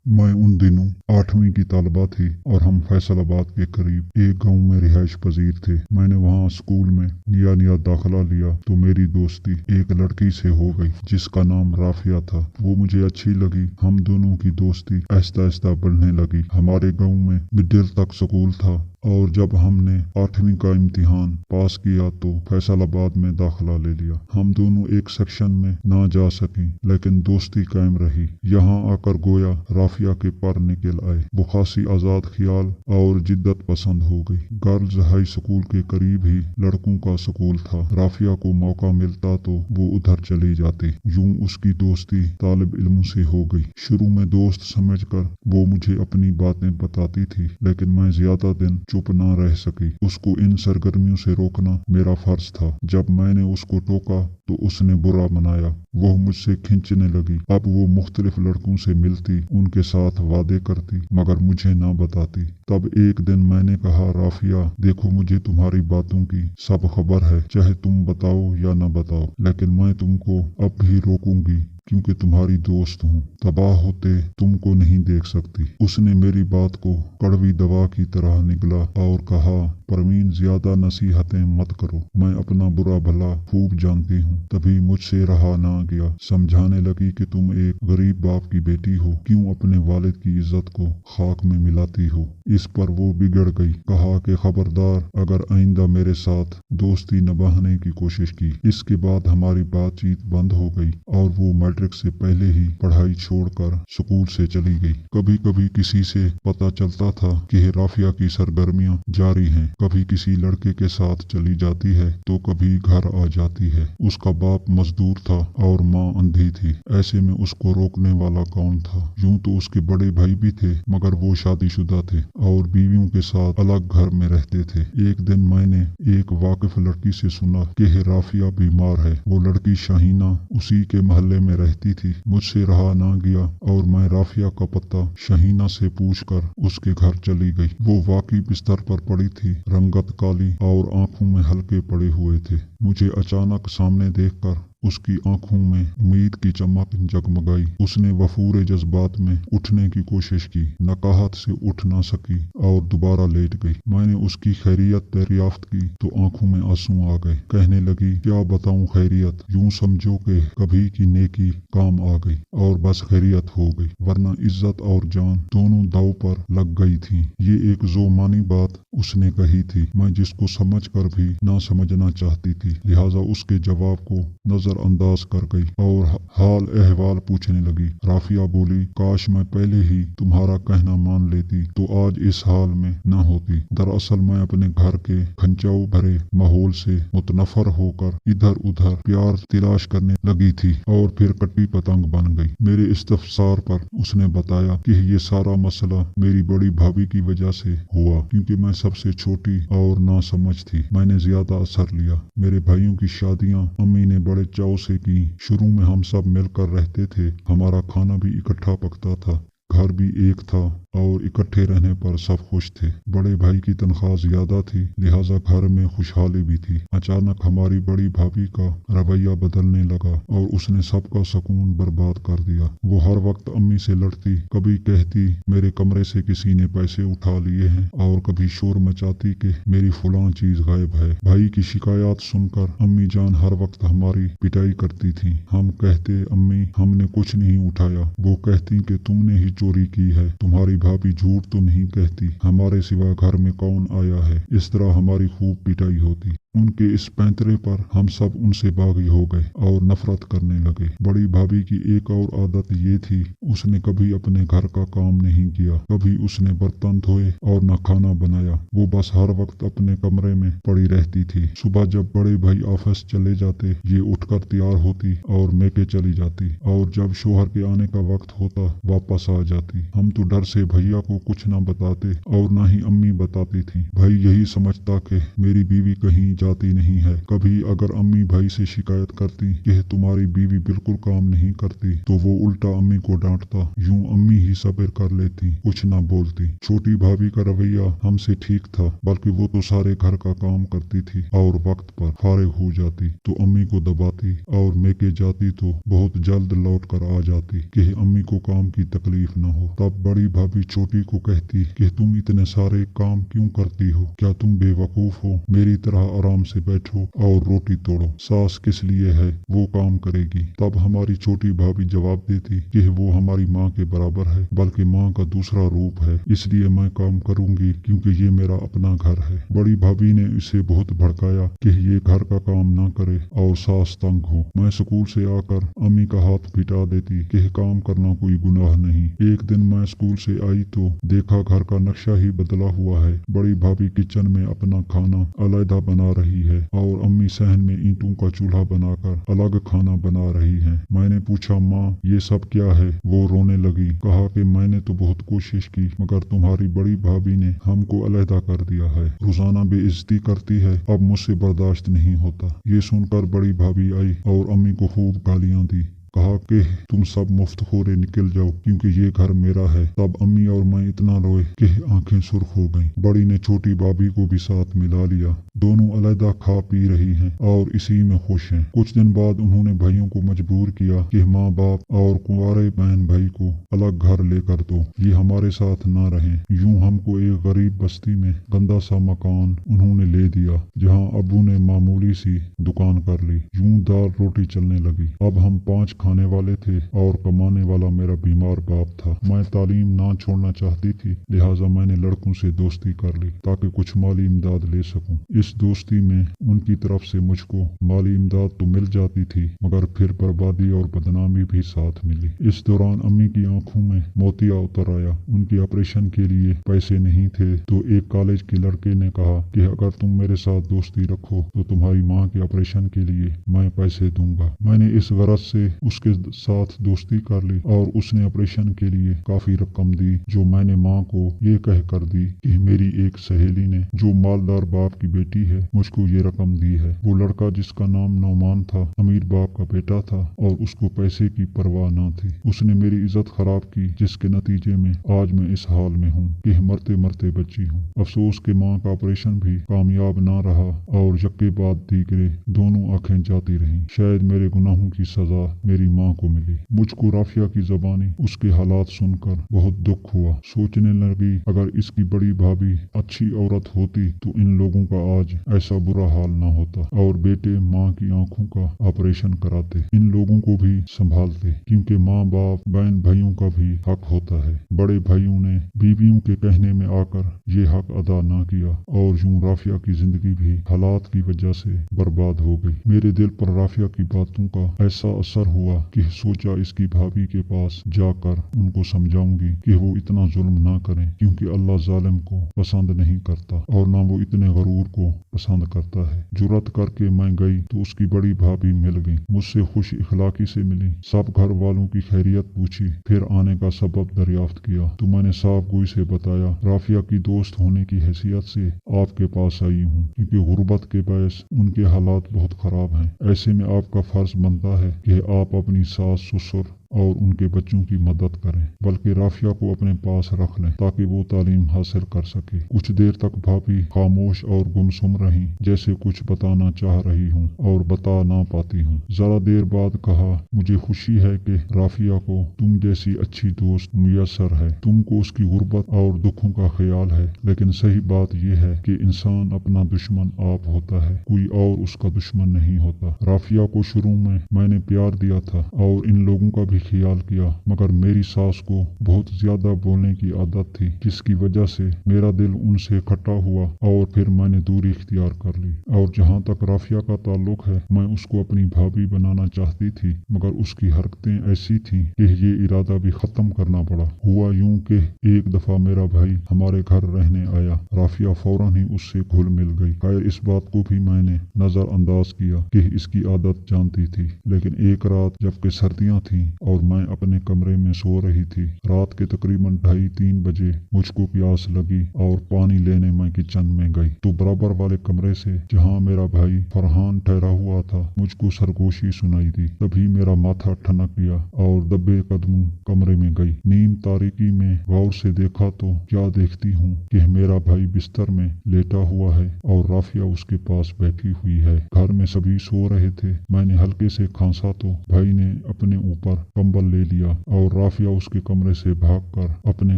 मैं उन दिनों 8वीं की तालबा थी और हम फैसलाबाद के करीब एक गांव में रिहाइश पजीर थे। मैंने वहां स्कूल में नया दाखिला लिया तो मेरी दोस्ती एक लड़की से हो गई जिसका नाम राफिया था। वो मुझे अच्छी लगी। हम दोनों की दोस्ती आहिस्ता आहिस्ता बढ़ने लगी। हमारे गांव में मिडिल तक स्कूल था और जब हमने 8वीं का इम्तिहान पास किया तो फैसलाबाद में दाखिला ले लिया। हम दोनों एक सेक्शन में ना जा सकी लेकिन दोस्ती कायम रही। यहाँ आकर गोया राफिया के पर निकल आए। वो खासी आज़ाद ख्याल और जिद्दत पसंद हो गई। गर्ल्स हाई स्कूल के करीब ही लड़कों का स्कूल था। राफिया को मौका मिलता तो वो उधर चली जाती। यूं उसकी दोस्ती तालिब इल्मों से हो गई। शुरू में दोस्त समझकर वो मुझे अपनी बातें बताती थी लेकिन मैं ज्यादा दिन चुप ना रह सकी। उसको इन सरगर्मियों से रोकना मेरा फर्ज था। जब मैंने उसको टोका तो उसने बुरा मनाया। वो मुझसे खींचने लगी। अब वो मुख्तलिफ लड़कों से मिलती, उनके साथ वादे करती मगर मुझे ना बताती। तब एक दिन मैंने कहा, राफिया देखो, मुझे तुम्हारी बातों की सब खबर है, चाहे तुम बताओ या ना बताओ, लेकिन मैं तुमको अब भी रोकूंगी क्योंकि तुम्हारी दोस्त हूँ। तबाह होते तुमको नहीं देख सकती। उसने मेरी बात को कड़वी दवा की तरह निगला और कहा, परवीन ज्यादा नसीहतें मत करो, मैं अपना बुरा भला खूब जानती हूँ। तभी मुझसे रहा ना गया। समझाने लगी कि तुम एक गरीब बाप की बेटी हो, क्यों अपने वालिद की इज्जत को खाक में मिलाती हो। इस पर वो बिगड़ गई। कहा कि खबरदार अगर आइंदा मेरे साथ दोस्ती निभाने की कोशिश की। इसके बाद हमारी बातचीत बंद हो गई और वो मैट्रिक से पहले ही पढ़ाई छोड़कर स्कूल से चली गई। कभी कभी किसी से पता चलता था कि राफिया की सरगर्मियां जारी हैं। कभी किसी लड़के के साथ चली जाती है तो कभी घर आ जाती है। उसका बाप मजदूर था और माँ अंधी थी। ऐसे में उसको रोकने वाला कौन था। यूं तो उसके बड़े भाई भी थे मगर वो शादीशुदा थे और बीवियों के साथ अलग घर में रहते थे। एक दिन मैंने एक वाकिफ लड़की से सुना कि राफिया बीमार है। वो लड़की शाहीना उसी के मोहल्ले में रहती थी। मुझसे रहा ना गया और मैं राफिया का पता शाहीना से पूछकर उसके घर चली गई। वो वाकई बिस्तर पर पड़ी थी। रंगत काली और आंखों में हल्के पड़े हुए थे। मुझे अचानक सामने देखकर उसकी आंखों में उम्मीद की चमक जगमगाई। उसने वफूर जज्बात में उठने की कोशिश की, नकाहत से उठ ना सकी और दोबारा लेट गई। मैंने उसकी खैरियत दरियाफ्त की तो आंखों में आंसू आ गए। कहने लगी, क्या बताऊं खैरियत, यूं समझो कि कभी की नेकी काम आ गई और बस खैरियत हो गई, वरना इज्जत और जान दोनों दाव पर लग गई थी। ये एक जोमानी बात उसने कही थी, मैं जिसको समझ कर भी ना समझना चाहती थी, लिहाजा उसके जवाब को नजरअंदाज कर गई और हाल अहवाल पूछने लगी। राफिया बोली, काश मैं पहले ही तुम्हारा कहना मान लेती तो आज इस हाल में न होती। दरअसल मैं अपने घर के खंचाऊ भरे माहौल से मुतनफर होकर इधर उधर प्यार तलाश करने लगी थी और फिर कट्टी पतंग बन गई। मेरे इस्तफसार पर उसने बताया कि ये सारा मसला मेरी बड़ी भाभी की वजह से हुआ, क्योंकि मैं सबसे छोटी और ना समझ थी। मैंने ज्यादा असर लिया। मेरे भाइयों की शादियां अम्मी ने बड़े चाव से की। शुरू में हम सब मिलकर रहते थे। हमारा खाना भी इकट्ठा पकता था, घर भी एक था और इकट्ठे रहने पर सब खुश थे। बड़े भाई की तनख्वाह ज्यादा थी, लिहाजा घर में खुशहाली भी थी। अचानक हमारी बड़ी भाभी का रवैया बदलने लगा और उसने सबका सुकून बर्बाद कर दिया। वो हर वक्त अम्मी से लड़ती, कभी कहती मेरे कमरे से किसी ने पैसे उठा लिए हैं और कभी शोर मचाती कि मेरी फलां चीज गायब है। भाई की शिकायत सुनकर अम्मी जान हर वक्त हमारी पिटाई करती थी। हम कहते, अम्मी हमने कुछ नहीं उठाया। वो कहती कि तुमने ही चोरी की है। तुम्हारी भाभी झूठ तो नहीं कहती, हमारे सिवा घर में कौन आया है। इस तरह हमारी खूब पिटाई होती। उनके इस पैंतरे पर हम सब उनसे बागी हो गए और नफरत करने लगे। बड़ी भाभी की एक और आदत ये थी, उसने कभी अपने घर का काम नहीं किया, कभी उसने बर्तन धोए और न खाना बनाया। वो बस हर वक्त अपने कमरे में पड़ी रहती थी। सुबह जब बड़े भाई ऑफिस चले जाते, ये उठकर तैयार होती और मेके चली जाती और जब शोहर के आने का वक्त होता वापस आ जाती। हम तो डर से भैया को कुछ न बताते और न ही अम्मी बताती थी। भाई यही समझता कि मेरी बीवी कहीं जाती नहीं है। कभी अगर अम्मी भाई से शिकायत करती कि तुम्हारी बीवी बिल्कुल काम नहीं करती तो वो उल्टा अम्मी को डांटता। यूं अम्मी ही सब्र कर लेती, कुछ ना बोलती। छोटी भाभी का रवैया हमसे ठीक था, बल्कि वो तो सारे घर का काम करती थी और वक्त पर फारिग हो जाती तो अम्मी को दबाती और मेके जाती तो बहुत जल्द लौट कर आ जाती कि अम्मी को काम की तकलीफ न हो। तब बड़ी भाभी छोटी को कहती कि तुम इतने सारे काम क्यों करती हो? क्या तुम बेवकूफ हो? मेरी तरह आराम से बैठो और रोटी तोड़ो। सास किस लिए है, वो काम करेगी। तब हमारी छोटी भाभी जवाब देती कि वो हमारी माँ के बराबर है, बल्कि माँ का दूसरा रूप है, इसलिए मैं काम करूंगी क्योंकि ये मेरा अपना घर है। बड़ी भाभी ने इसे बहुत भड़काया कि ये घर का काम ना करे और सास तंग हो। मैं स्कूल से आकर अम्मी का हाथ पिटा देती कि काम करना कोई गुनाह नहीं। एक दिन मैं स्कूल से आई तो देखा घर का नक्शा ही बदला हुआ है। बड़ी भाभी किचन में अपना खाना अलग बना रही है और अम्मी सहन में ईंटों का चूल्हा बनाकर अलग खाना बना रही है। मैंने पूछा, माँ ये सब क्या है? वो रोने लगी। कहा कि मैंने तो बहुत कोशिश की मगर तुम्हारी बड़ी भाभी ने हमको अलहदा कर दिया है। रोजाना बेइज्जती करती है, अब मुझसे बर्दाश्त नहीं होता। ये सुनकर बड़ी भाभी आई और अम्मी को खूब गालियाँ दी। कहा कि तुम सब मुफ्तखोरे निकल जाओ क्योंकि ये घर मेरा है। तब अम्मी और मैं इतना रोए कि आंखें सुर्ख हो गईं। बड़ी ने छोटी भाभी को भी साथ मिला लिया। दोनों अलग खा पी रही हैं और इसी में खुश हैं। कुछ दिन बाद उन्होंने भाइयों को मजबूर किया कि माँ बाप और कुंवारे बहन भाई को अलग घर लेकर दो, ये हमारे साथ ना रहें। यूं हमको एक गरीब बस्ती में गंदा सा मकान उन्होंने ले दिया जहाँ अब्बू ने मामूली सी दुकान कर ली। यूं दाल रोटी चलने लगी। अब हम 5 खाने वाले थे और कमाने वाला मेरा बीमार बाप था। मैं तालीम ना छोड़ना चाहती थी, लिहाजा मैंने लड़कों से दोस्ती कर ली ताकि कुछ माली इमदाद ले सकूं। इस दोस्ती में उनकी तरफ से मुझको माली इमदाद तो मिल जाती थी मगर फिर बर्बादी और बदनामी भी साथ मिली। इस दौरान अम्मी की आंखों में मोतिया उतर आया। उनके ऑपरेशन के लिए पैसे नहीं थे तो एक कॉलेज के लड़के ने कहा कि अगर तुम मेरे साथ दोस्ती रखो तो तुम्हारी माँ के ऑपरेशन के लिए मैं पैसे दूंगा। मैंने इस गरज से उसके साथ दोस्ती कर ली और उसने ऑपरेशन के लिए काफी रकम दी जो मैंने माँ को ये कह कर दी कि मेरी एक सहेली ने जो मालदार बाप की बेटी है मुझको ये रकम दी है। वो लड़का जिसका नाम नौमान था अमीर बाप का बेटा था और उसको पैसे की परवाह न थी। उसने मेरी इज्जत खराब की जिसके नतीजे में आज मैं इस हाल में हूँ कि मरते मरते बची हूँ। अफसोस के माँ का ऑपरेशन भी कामयाब न रहा और यक्के बाद दीगरे दोनों आंखें जाती रहीं। शायद मेरे गुनाहों की सजा मेरी माँ को मिली। मुझको राफिया की ज़बानी उसके हालात सुनकर बहुत दुख हुआ। सोचने लगी अगर इसकी बड़ी भाभी अच्छी औरत होती तो इन लोगों का आज ऐसा बुरा हाल न होता और बेटे माँ की आंखों का ऑपरेशन कराते, इन लोगों को भी संभालते क्योंकि माँ बाप बहन भाइयों का भी हक होता है। बड़े भाइयों ने बीवियों के कहने में आकर ये हक अदा न किया और यूं राफिया की जिंदगी भी हालात की वजह से बर्बाद हो गई। मेरे दिल पर राफिया की बातों का ऐसा असर हुआ कि सोचा इसकी भाभी के पास जाकर उनको समझाऊंगी कि वो इतना जुल्म ना करें क्योंकि अल्लाह जालिम को पसंद नहीं करता और ना वो इतने गरूर को पसंद करता है। जुर्रत करके मैं गई तो उसकी बड़ी भाभी मिल गई। मुझसे खुश इखलाकी से मिली। सब घर वालों की खैरियत पूछी, फिर आने का सबब दरियाफ्त किया तो मैंने साफ गोई से बताया राफिया की दोस्त होने की हैसियत से आपके पास आई हूँ क्योंकि गुर्बत के बायस उनके हालात बहुत खराब हैं। ऐसे में आपका फर्ज बनता है कि आप अपनी सास ससुर और उनके बच्चों की मदद करें, बल्कि राफिया को अपने पास रख लें ताकि वो तालीम हासिल कर सके। कुछ देर तक भाभी खामोश और गुमसुम रही जैसे कुछ बताना चाह रही हूँ और बता ना पाती हूँ। जरा देर बाद कहा, मुझे खुशी है कि राफिया को तुम जैसी अच्छी दोस्त मुयस्सर है। तुमको उसकी गुर्बत और दुखों का ख्याल है, लेकिन सही बात यह है कि इंसान अपना दुश्मन आप होता है, कोई और उसका दुश्मन नहीं होता। राफिया को शुरू में मैंने प्यार दिया था और इन लोगों का भी ख्याल किया मगर मेरी सास को बहुत ज्यादा बोलने की आदत थी जिसकी वजह से मेरा दिल उनसे खट्टा हुआ और फिर मैंने दूरी इख्तियार कर ली। और जहाँ तक राफिया का ताल्लुक है मैं उसको अपनी भाभी बनाना चाहती थी मगर उसकी हरकतें ऐसी थीं कि ये इरादा भी खत्म करना पड़ा। हुआ यूं कि एक दफा मेरा भाई हमारे घर रहने आया। राफिया फौरन ही उससे घुल मिल गई। खैर इस बात को भी मैंने नजरअंदाज किया कि इसकी आदत जानती थी, लेकिन एक रात जबकि सर्दियाँ थीं और मैं अपने कमरे में सो रही थी। रात के तकरीबन 2:30-3 बजे मुझको प्यास लगी और पानी लेने मैं किचन में गई तो बराबर वाले कमरे से जहाँ मेरा भाई फरहान ठहरा हुआ था मुझको सरगोशी सुनाई दी। तभी मेरा माथा ठनक गया और दबे कदमों कमरे में गई। नीम तारीकी में गौर से देखा तो क्या देखती हूँ कि मेरा भाई बिस्तर में लेटा हुआ है और राफिया उसके पास बैठी हुई है। घर में सभी सो रहे थे। मैंने हल्के से खांसा तो भाई ने अपने ऊपर कंबल ले लिया और राफिया उसके कमरे से भागकर अपने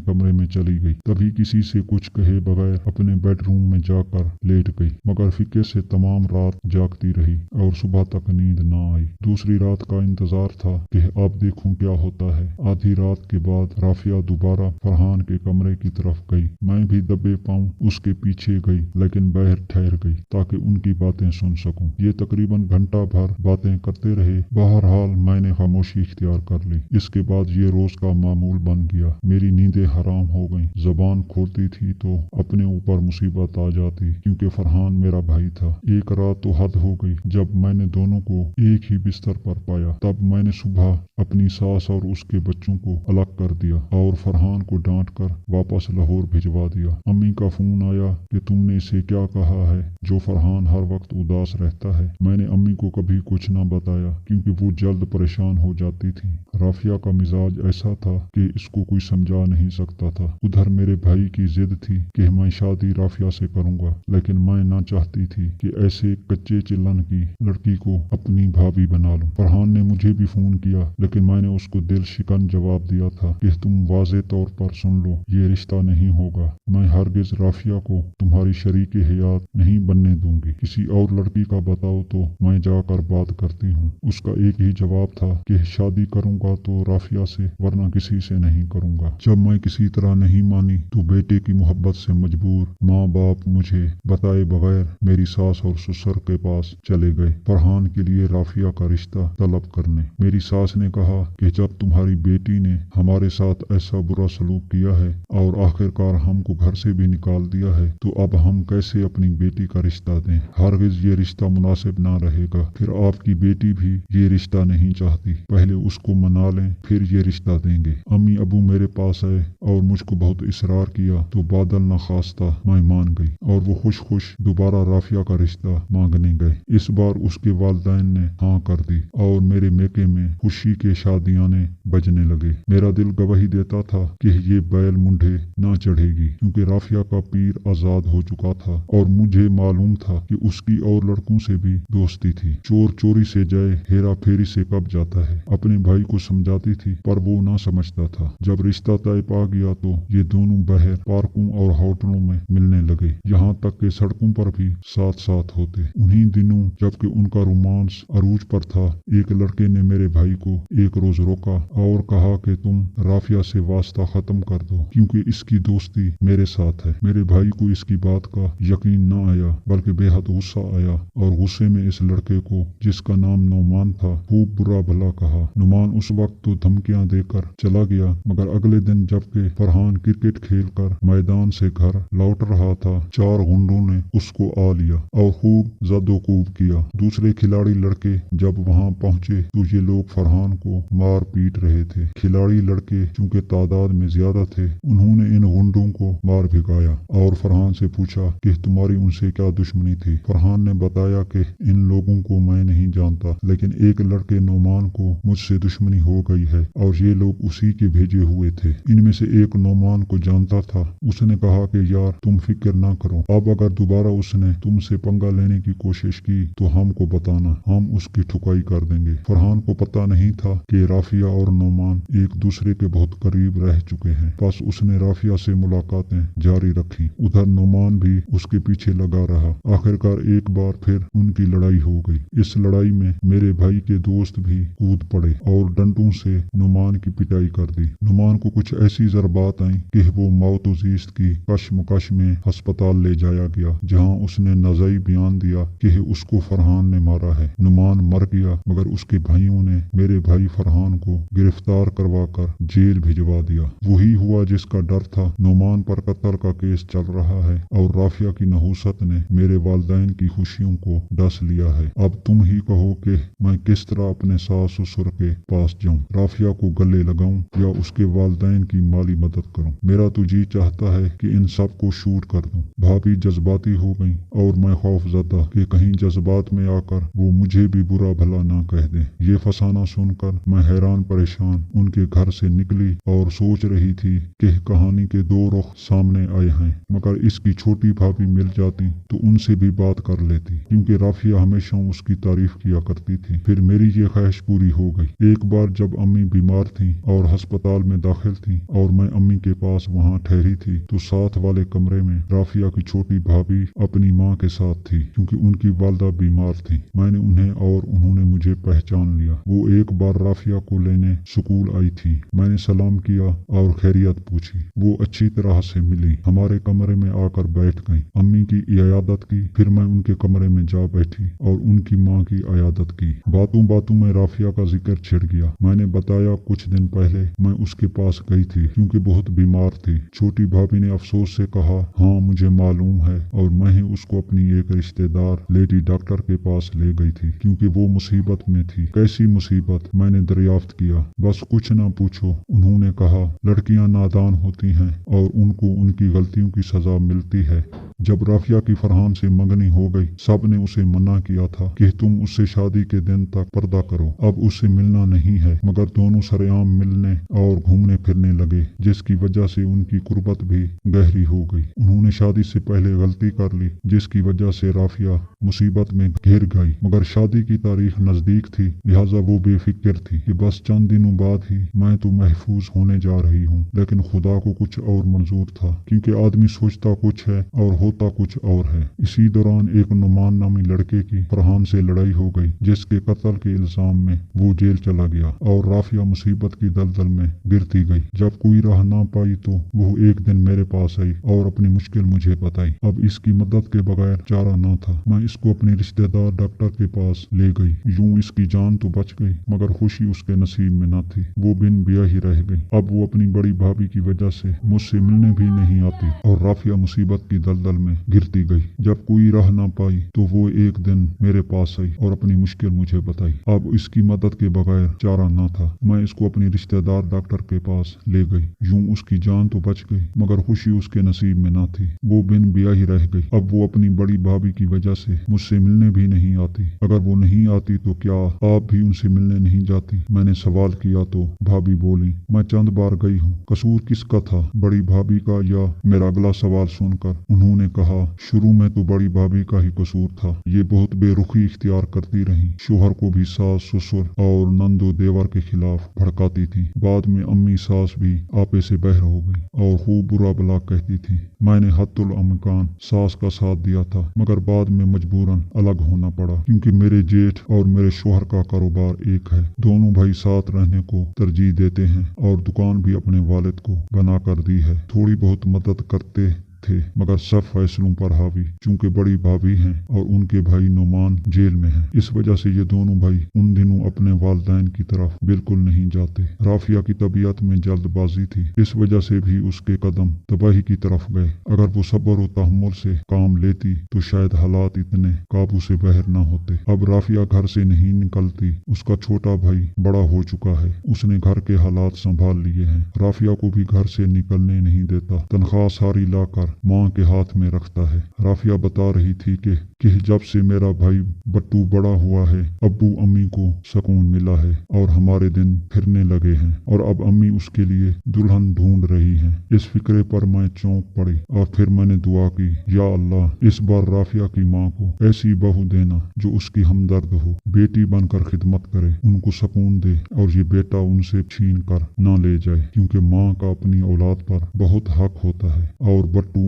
कमरे में चली गई। तभी किसी से कुछ कहे बगैर अपने बेडरूम में जाकर लेट गई, मगर फिक्र से तमाम रात जागती रही और सुबह तक नींद न आई। दूसरी रात का इंतजार था कि अब देखूं क्या होता है। आधी रात के बाद राफिया दोबारा फरहान के कमरे की तरफ गई। मैं भी दबे पांव उसके पीछे गई, लेकिन बाहर ठहर गई ताकि उनकी बातें सुन सकूं। ये तकरीबन घंटा भर बातें करते रहे। बहरहाल मैंने खामोशी इख्तियार कर ली। इसके बाद ये रोज का मामूल बन गया। मेरी नींदें हराम हो गईं। जबान खोलती थी तो अपने ऊपर मुसीबत आ जाती, क्योंकि फरहान मेरा भाई था। एक रात तो हद हो गई जब मैंने दोनों को एक ही बिस्तर पर पाया। तब मैंने सुबह अपनी सास और उसके बच्चों को अलग कर दिया और फरहान को डांट कर वापस लाहौर भिजवा दिया। अम्मी का फोन आया कि तुमने इसे क्या कहा है जो फरहान हर वक्त उदास रहता है। मैंने अम्मी को कभी कुछ न बताया क्योंकि वो जल्द परेशान हो जाती थी। राफिया का मिजाज ऐसा था कि इसको कोई समझा नहीं सकता था। उधर मेरे भाई की जिद थी कि मैं शादी राफिया से करूंगा, लेकिन मैं ना चाहती थी कि ऐसे कच्चे चिल्लन की लड़की को अपनी भाभी बना लूं। फरहान ने मुझे भी फोन किया, लेकिन मैंने उसको दिल शिकन जवाब दिया था कि तुम वाज़े तौर पर सुन लो, ये रिश्ता नहीं होगा। मैं हरगिज राफिया को तुम्हारी शरीके हयात नहीं बनने दूंगी। किसी और लड़की का बताओ तो मैं जाकर बात करती हूँ। उसका एक ही जवाब था कि शादी करूंगा तो राफिया से, वरना किसी से नहीं करूंगा। जब मैं किसी तरह नहीं मानी तो बेटे की मोहब्बत से मजबूर माँ बाप मुझे बताए बगैर मेरी सास और ससुर के पास चले गए फरहान के लिए राफिया का रिश्ता तलब करने। मेरी सास ने कहा कि जब तुम्हारी बेटी ने हमारे साथ ऐसा बुरा सलूक किया है और आखिरकार हमको घर से भी निकाल दिया है, तो अब हम कैसे अपनी बेटी का रिश्ता दें। हरगिज ये रिश्ता मुनासिब ना रहेगा। फिर आपकी बेटी भी ये रिश्ता नहीं चाहती। पहले उसको मना लें, फिर ये रिश्ता देंगे। अम्मी अबू मेरे पास आए और मुझको बहुत इसरार किया तो बादल न खास्ता मैं मान गई और वो खुश खुश दोबारा राफिया का रिश्ता मांगने गए। इस बार उसके वालिदैन ने हाँ कर दी और मेरे मेके में खुशी के शादियाने बजने लगे। मेरा दिल गवाही देता था कि ये बैल मुंढे न चढ़ेगी, क्योंकि राफिया का पीर आजाद हो चुका था और मुझे मालूम था कि उसकी और लड़कों से भी दोस्ती थी। चोर चोरी से जाए, हेरा फेरी से कब जाता है। अपने भाई को समझाती थी पर वो ना समझता था। जब रिश्ता तय पा गया तो ये दोनों बाहर पार्कों और होटलों में मिलने लगे, यहाँ तक कि सड़कों पर भी साथ साथ होते। उन्हीं दिनों जबकि उनका रोमांस अरूज पर था, एक लड़के ने मेरे भाई को एक रोज रोका और कहा कि तुम राफिया से वास्ता खत्म कर दो, क्योंकि इसकी दोस्ती मेरे साथ है। मेरे भाई को इसकी बात का यकीन न आया, बल्कि बेहद गुस्सा आया और गुस्से में इस लड़के को, जिसका नाम नुमान था, खूब बुरा भला कहा। नुमान उस वक्त तो धमकियां देकर चला गया, मगर अगले दिन जबकि फरहान क्रिकेट खेलकर मैदान से घर लौट रहा था, 4 गुंडों ने उसको आ लिया और खूब जदोकूब किया। दूसरे खिलाड़ी लड़के जब वहां पहुंचे तो ये लोग फरहान को मार पीट रहे थे। खिलाड़ी लड़के चूंकि तादाद में ज्यादा थे, उन्होंने इन गुंडों को मार भिगाया और फरहान से पूछा कि तुम्हारी उनसे क्या दुश्मनी थी। फरहान ने बताया कि इन लोगों को मैं नहीं जानता, लेकिन एक लड़के नुमान को मुझसे दुश्मनी हो गई है और ये लोग उसी के भेजे हुए थे। इनमें से एक नुमान को जानता था। उसने कहा कि यार तुम फिक्र ना करो, अब अगर दोबारा उसने तुमसे पंगा लेने की कोशिश की तो हमको बताना, हम उसकी ठुकाई कर देंगे। फरहान को पता नहीं था कि राफिया और नुमान एक दूसरे के बहुत करीब रह चुके हैं, बस उसने राफिया से मुलाकातें जारी रखी। उधर नुमान भी उसके पीछे लगा रहा। आखिरकार एक बार फिर उनकी लड़ाई हो गई। इस लड़ाई में मेरे भाई के दोस्त भी कूद पड़े और डंडों से नुमान की पिटाई कर दी। नुमान को कुछ ऐसी जरबात आई कि वो मौत-ओ-जीस्त की कशमकश में अस्पताल ले जाया गया, जहां उसने नज़ई बयान दिया कि उसको फरहान ने मारा है। नुमान मर गया, मगर उसके भाइयों ने मेरे भाई फरहान को गिरफ्तार करवा कर जेल जेल भिजवा दिया। वही हुआ जिसका डर था। नुमान पर कत्ल का केस चल रहा है और राफिया की नहुसत ने मेरे वालिदैन की खुशियों को डस लिया है। अब तुम ही कहो कि मैं किस तरह अपने सास ससुर के पास जाऊं, राफिया को गले लगाऊं या उसके वालिदैन की माली मदद करूं। मेरा तो जी चाहता है कि इन सब को शूट कर दूं। भाभी जज्बाती हो गई और मैं खौफजदा कि कहीं जज्बात में आकर वो मुझे भी बुरा भला ना कह दे। ये फसाना सुनकर मैं हैरान परेशान उनके घर से निकली और सोच रही थी कि कहानी के दो रुख सामने आए हैं। मगर इसकी छोटी भाभी मिल जाती तो उनसे भी बात कर लेती, क्योंकि राफिया हमेशा उसकी तारीफ किया करती थी। फिर मेरी ये ख्वाहिश पूरी हो गई। एक बार जब अम्मी बीमार थी और अस्पताल में दाखिल थी और मैं अम्मी के पास वहाँ ठहरी थी, तो साथ वाले कमरे में राफिया की छोटी भाभी अपनी माँ के साथ थी, क्योंकि उनकी वालदा बीमार थी। मैंने उन्हें और उन्होंने मुझे पहचान लिया। वो एक बार राफिया को लेने स्कूल आई थी। मैंने सलाम किया और खैरियत पूछी। वो अच्छी तरह से मिली, हमारे कमरे में आकर बैठ गई, अम्मी की इयादत की। फिर मैं उनके कमरे में जा बैठी और उनकी माँ की इयादत की। बातों बातों में राफिया का जिक्र छिड़ गया। मैंने बताया कुछ दिन पहले मैं उसके पास गई थी क्योंकि बहुत बीमार थी। छोटी भाभी ने अफसोस से कहा, हाँ मुझे मालूम है, और मैं ही उसको अपनी एक रिश्तेदार लेडी डॉक्टर के पास ले गई थी क्योंकि वो मुसीबत में थी। कैसी मुसीबत, मैंने दरियाफ्त किया। बस कुछ ना पूछो। उन्होंने कहा लड़कियां नादान होती हैं और उनको उनकी गलतियों की सजा मिलती है। जब राफिया की फरहान से मंगनी हो गई, सब ने उसे मना किया था कि तुम उससे शादी के दिन तक पर्दा करो। अब उससे मिलना नहीं है, मगर दोनों सरेआम मिलने और घूमने फिरने लगे, जिसकी वजह से उनकी कुर्बत भी गहरी हो गई। उन्होंने शादी से पहले गलती कर ली, जिसकी वजह से राफिया मुसीबत में घिर गई। मगर शादी की तारीख नजदीक थी, लिहाजा वो बेफिक्र थी कि बस चंद दिनों बाद ही मैं तो महफूज होने जा रही हूँ। लेकिन खुदा को कुछ और मंजूर था, क्योंकि आदमी सोचता कुछ है और होता कुछ और है। इसी दौरान एक नुमान नामी लड़के की फरहान से लड़ाई हो गई, जिसके कत्ल के इल्जाम में वो जेल चला गया और राफिया मुसीबत की दलदल में गिरती गई। जब कोई राह ना पाई तो वो एक दिन मेरे पास आई और अपनी मुश्किल मुझे बताई। अब इसकी मदद के बगैर चारा ना था। मैं इसको अपने रिश्तेदार डॉक्टर के पास ले गई। यूं इसकी जान तो बच गई, मगर खुशी उसके नसीब में न थी। वो बिन ब्याह ही रह गई। अब वो अपनी बड़ी भाभी की वजह से मुझसे मिलने भी नहीं आती और राफिया मुसीबत की दलदल में गिरती गई। जब कोई राह ना पाई तो वो एक दिन मेरे पास आई और अपनी मुश्किल मुझे बताई। अब इसकी मदद के बगैर चारा ना था। मैं इसको अपनी रिश्तेदार डॉक्टर के पास ले गई। यूं उसकी जान तो बच गई, मगर खुशी उसके नसीब में न थी। वो बिन ब्याह ही रह गई। अब वो अपनी बड़ी भाभी की वजह से मुझसे मिलने भी नहीं आती। अगर वो नहीं आती तो क्या आप भी उनसे मिलने नहीं जाती? मैंने सवाल किया तो भाभी बोली, मैं चंद बार गई हूँ। कसूर किसका था, बड़ी भाभी का या? मेरा अगला सवाल सुनकर उन्होंने कहा, शुरू में तो बड़ी भाभी का ही कसूर था। ये बहुत बेरुखी इख्तियार करती रही, शोहर को भी सास ससुर और नंदो देवर के खिलाफ भड़काती थी। बाद में अम्मी सास भी आपे से बहर हो गई और खूब बुरा भला कहती थी। मैंने हत्तुल अमकान सास का साथ दिया था, मगर बाद में मजबूरन अलग होना पड़ा, क्योंकि मेरे जेठ और मेरे शोहर का कारोबार एक है। दोनों भाई साथ रहने को तरजीह देते हैं और दुकान भी अपने वालिद को बना कर दी है। थोड़ी बहुत मदद करते थे, मगर सब फैसलों पर हावी, चूंकि बड़ी भाभी हैं और उनके भाई नुमान जेल में हैं। इस वजह से ये दोनों भाई उन दिनों अपने वालिदैन की तरफ बिल्कुल नहीं जाते। राफिया की तबीयत में जल्दबाजी थी, इस वजह से भी उसके कदम तबाही की तरफ गए। अगर वो सब्र और तहम्मुल से काम लेती तो शायद हालात इतने काबू से बाहर न होते। अब राफिया घर से नहीं निकलती। उसका छोटा भाई बड़ा हो चुका है, उसने घर के हालात संभाल लिए हैं। राफिया को भी घर से निकलने नहीं देता, तनख्वाह सारी लाकर माँ के हाथ में रखता है। राफिया बता रही थी कि जब से मेरा भाई बट्टू बड़ा हुआ है, अब्बू अम्मी को सुकून मिला है और हमारे दिन फिरने लगे हैं, और अब अम्मी उसके लिए दुल्हन ढूंढ रही हैं। इस फिक्रे पर मैं चौंक पड़ी और फिर मैंने दुआ की, या अल्लाह, इस बार राफिया की माँ को ऐसी बहू देना जो उसकी हमदर्द हो, बेटी बनकर खिदमत करे, उनको सुकून दे और ये बेटा उनसे छीन कर न ले जाए, क्योंकि माँ का अपनी औलाद पर बहुत हक होता है और बट्टू